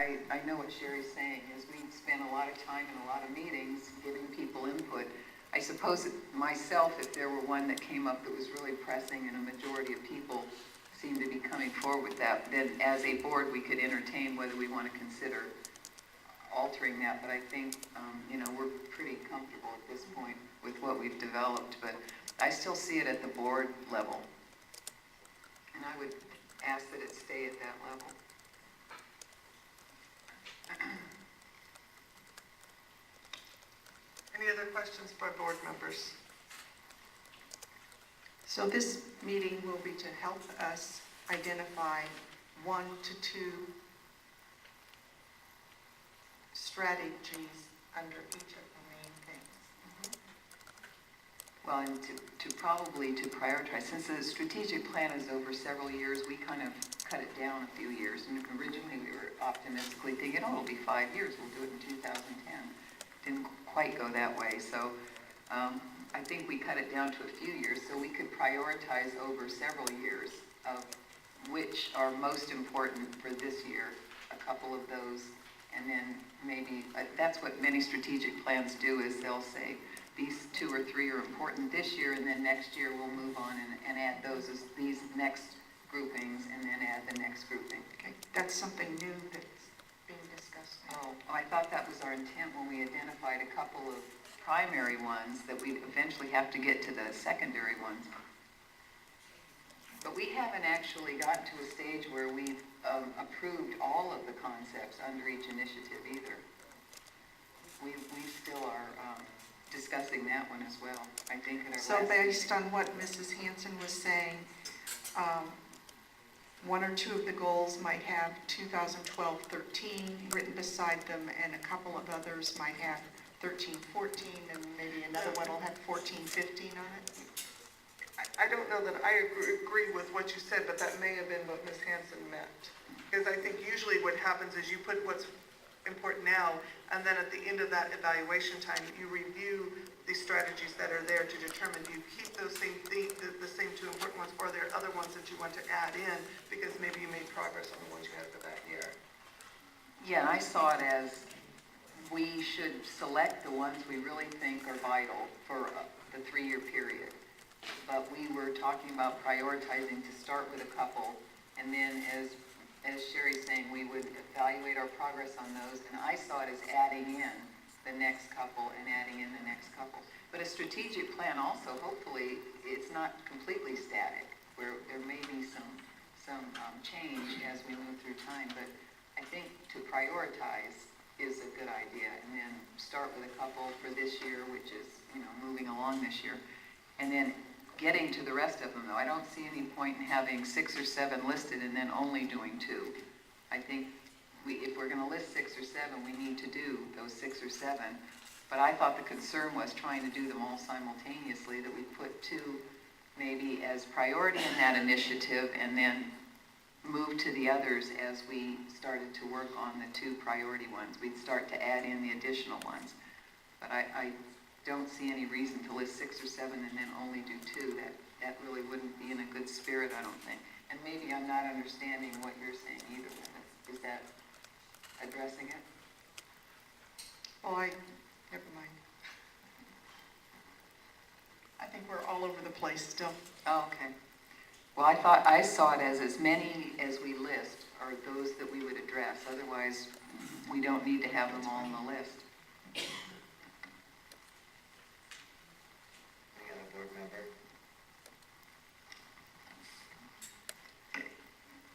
I know what Sherry's saying is we spend a lot of time in a lot of meetings giving people input. I suppose myself, if there were one that came up that was really pressing and a majority of people seem to be coming forward with that, then as a board we could entertain whether we want to consider altering that. But I think, we're pretty comfortable at this point with what we've developed, but I still see it at the board level. And I would ask that it stay at that level. Any other questions by board members? So this meeting will be to help us identify 1 to 2 strategies under each of the main things. Well, and to prioritize, since the strategic plan is over several years, we kind of cut it down a few years. And originally we were optimistically thinking, it'll be 5 years, we'll do it in 2010. Didn't quite go that way. So I think we cut it down to a few years so we could prioritize over several years of which are most important for this year, a couple of those, and then maybe, that's what many strategic plans do, is they'll say, these 2 or 3 are important this year, and then next year we'll move on and add those as these next groupings, and then add the next grouping. Okay, that's something new that's being discussed now. Oh, I thought that was our intent when we identified a couple of primary ones, that we'd eventually have to get to the secondary ones. But we haven't actually gotten to a stage where we've approved all of the concepts under each initiative either. We still are discussing that one as well, I think. So based on what Mrs. Hanson was saying, 1 or 2 of the goals might have 2012-13 written beside them, and a couple of others might have 13-14, and maybe another one will have 14-15 on it. I don't know that I agree with what you said, but that may have been what Ms. Hanson meant. Because I think usually what happens is you put what's important now, and then at the end of that evaluation time, you review the strategies that are there to determine, do you keep those same the same 2 important ones, or are there other ones that you want to add in because maybe you made progress on the ones you had for that year? Yeah, I saw it as we should select the ones we really think are vital for the 3-year period. But we were talking about prioritizing to start with a couple, and then as Sherry's saying, we would evaluate our progress on those, and I saw it as adding in the next couple and adding in the next couple. But a strategic plan also, hopefully, it's not completely static, where there may be some change as we move through time, but I think to prioritize is a good idea, and then start with a couple for this year, which is, moving along this year, and then getting to the rest of them, though. I don't see any point in having 6 or 7 listed and then only doing 2. I think if we're going to list 6 or 7, we need to do those 6 or 7. But I thought the concern was trying to do them all simultaneously, that we put 2 maybe as priority in that initiative, and then move to the others as we started to work on the 2 priority ones. We'd start to add in the additional ones. But I don't see any reason to list 6 or 7 and then only do 2. That really wouldn't be in a good spirit, I don't think. And maybe I'm not understanding what you're saying either. Is that addressing it? Well, never mind. I think we're all over the place still. Oh, okay. Well, I saw it as many as we list are those that we would address. Otherwise, we don't need to have them all on the list. Any other board member?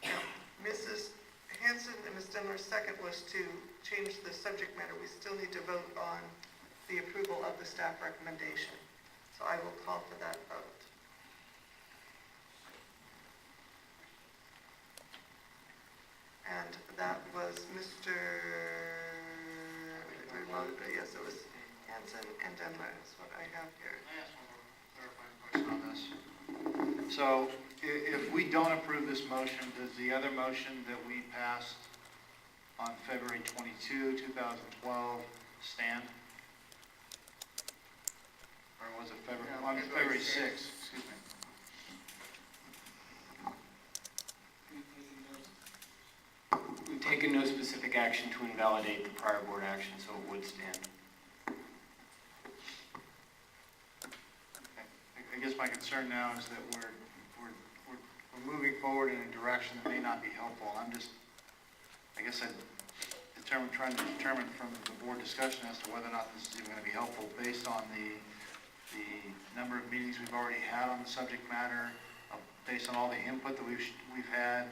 Now, Mrs. Hanson and Ms. Demler's second was to change the subject matter. We still need to vote on the approval of the staff recommendation. So I will call for that vote. And that was Mr. Yes, it was Hanson and Demler is what I have here. Can I ask one more clarifying question on this? So if we don't approve this motion, does the other motion that we passed on February 22, 2012 stand? Or was it February, No, on February 6, 6. excuse me. We take taken no specific action to invalidate the prior board action, so it would stand. I guess my concern now is that we're moving forward in a direction that may not be helpful. I'm just, I guess I'm trying to determine from the board discussion as to whether or not this is even going to be helpful based on the number of meetings we've already had on the subject matter, based on all the input that we've had,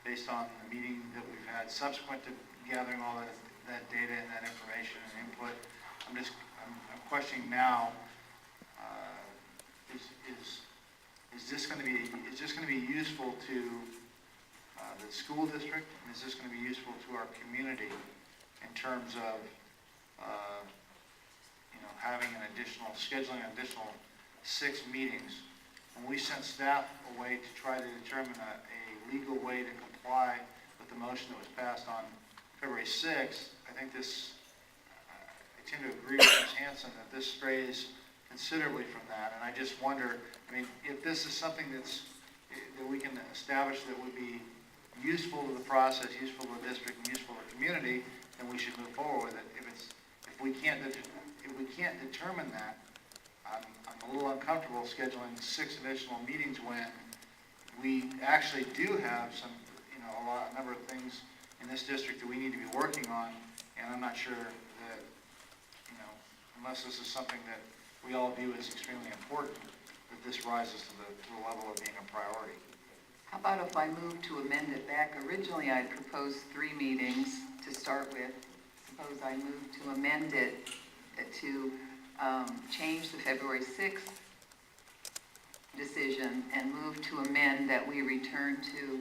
based on the meeting that we've had subsequent to gathering all that data and that information and input. I'm questioning now, is this going to be useful to the school district, and is this going to be useful to our community in terms of having scheduling an additional 6 meetings? When we sent staff away to try to determine a legal way to comply with the motion that was passed on February 6th, I tend to agree with Ms. Hanson that this strays considerably from that, and I just wonder, if this is something that we can establish that would be useful to the process, useful to the district, and useful to the community, then we should move forward with it. If we can't determine that, I'm a little uncomfortable scheduling 6 additional meetings when we actually do have a number of things in this district that we need to be working on, and I'm not sure that, unless this is something that we all view as extremely important, that this rises to the level of being a priority. How about if I move to amend it back? Originally, I'd proposed 3 meetings to start with. Suppose I move to amend it to change the February 6th decision and move to amend that we return to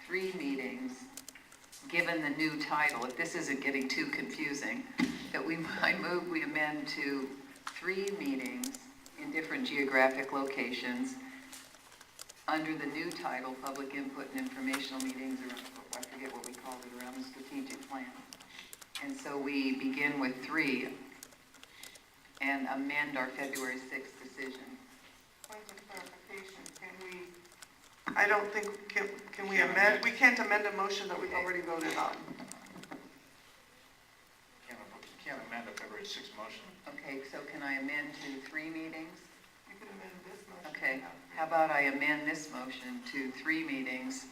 3 meetings, given the new title. If this isn't getting too confusing, that I move we amend to 3 meetings in different geographic locations under the new title, Public Input and Informational Meetings, or I forget what we called it, around the strategic plan. And so we begin with 3 and amend our February 6th decision. Point of clarification, I don't think, can we amend? We can't amend a motion that we've already voted on. Can't amend a February 6th motion. Okay, so can I amend to 3 meetings? You can amend this motion. Okay, how about I amend this motion to 3 meetings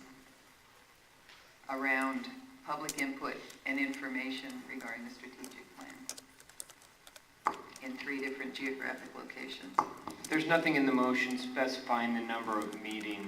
around public input and information regarding the strategic plan in 3 different geographic locations. There's nothing in the motion specifying the number of meetings.